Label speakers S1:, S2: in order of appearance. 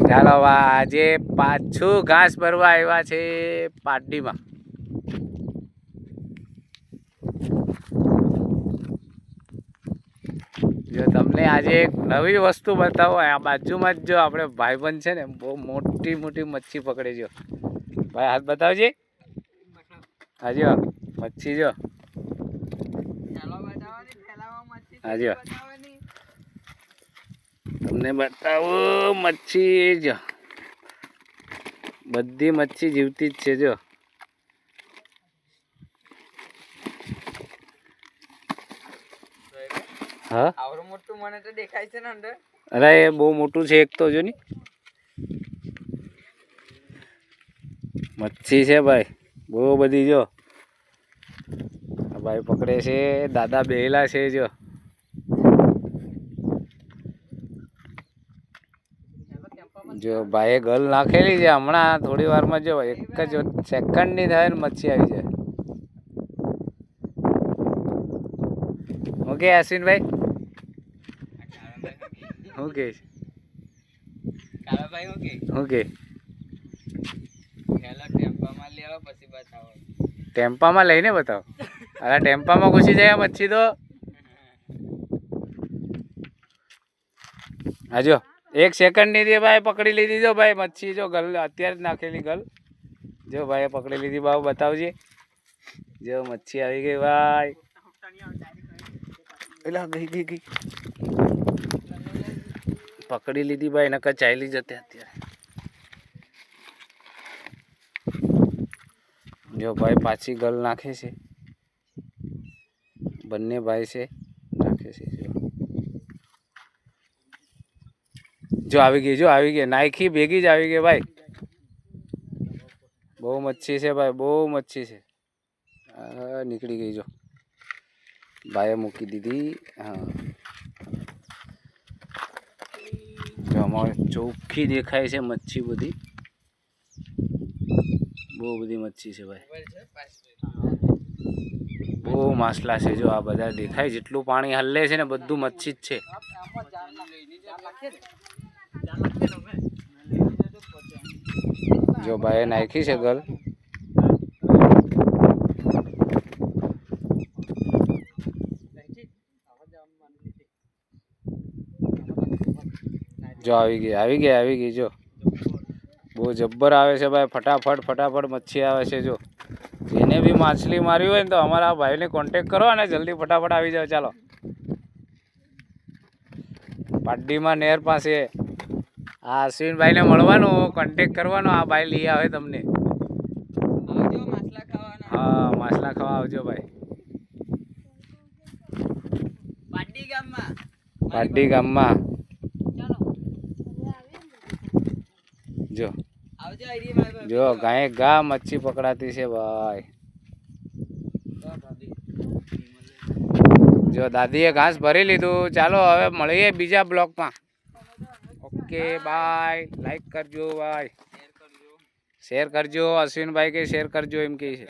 S1: ચાલો આજે પાછું ઘાસ ભરવા આવ્યા છે પારડીમાં. જો તમને આજે એક નવી વસ્તુ બતાવો. આ બાજુમાં જ જો આપણે ભાઈબંધ છે ને, બહુ મોટી મોટી મચ્છી પકડે. જો ભાઈ હાથ બતાવજે. હાજો મચ્છી જો. હાજો તમને બતાવો મચ્છી. જો બધી મચ્છી જીવતી જ છે. જો હા આવડું મોટું મને તો દેખાય છે ને અંદર. અરે એ બહુ મોટું છે. એક તો જો ની મચ્છી છે ભાઈ, બહુ બધી. જો ભાઈ પકડે છે, દાદા બેહેલા છે. જો જો ભાઈએ ગલ નાખેલી છે. હમણાં થોડી વારમાં જો એક જ સેકન્ડ ની થાય ને મચ્છી આવી જાય. ઓકે અશ્વિનભાઈ, શું કે શું કે ટેમ્પામાં લઈને બતાવો. અરે ટેમ્પામાં ઘૂસી જાય મચ્છી તો. હાજો એક સેકન્ડ ની ભાઈ પકડી લીધી. જો ભાઈ મચ્છી જો ગલ અત્યારે જ નાખેલી ગલ. જો ભાઈ પકડી લીધી. બાબુ બતાવજે. જો મચ્છી આવી ગઈ ભાઈ. એલા ગઈ ગઈ પકડી લીધી ભાઈ. નકર ચાલી જતે અત્યારે. જો ભાઈ પાછી ગલ નાખે છે. બંને ભાઈ છે નાખે છે. જો આવી ગઈ. જો આવી ગઈ. નાખી ભેગી જ આવી ગઈ ભાઈ. બહુ મચ્છી છે ભાઈ, બહુ મચ્છી છે. નીકળી ગઈ. જો ભાઈએ મૂકી દીધી. હા જો અમારે ચોખ્ખી દેખાય છે મચ્છી બધી. બહુ બધી મચ્છી છે ભાઈ. બહુ માછલા છે. જો આ બધા દેખાય. જેટલું પાણી હલ્લે છે ને બધું મચ્છી જ છે. જો ભાઈ નાખી છે ગલ. જો આવી ગઈ આવી ગઈ આવી ગઈ. જો બહુ જબ્બર આવે છે ભાઈ. ફટાફટ ફટાફટ મચ્છી આવે છે. જો જેને બી માછલી મારી હોય ને તો અમારા ભાઈને કોન્ટેક કરો અને જલ્દી ફટાફટ આવી જાઓ. ચાલો પારડીમાં નહેર પાસે આ અશ્વિનભાઈને મળવાનું, કોન્ટેક કરવાનો. આ ભાઈ લઈ આવે તમને. હા માછલા ખાવા આવજો ભાઈ. પારડી ગામમાં જો જો ગાય ગા મચ્છી પકડાતી છે ભાઈ. જો દાદીએ ઘાસ ભરી લીધું. ચાલો હવે મળીએ બીજા બ્લોકમાં. Okay bye. લાઈક કરજો ભાઈ, શેર કરજો. અશ્વિનભાઈ કે શેર કરજો એમ કે છે.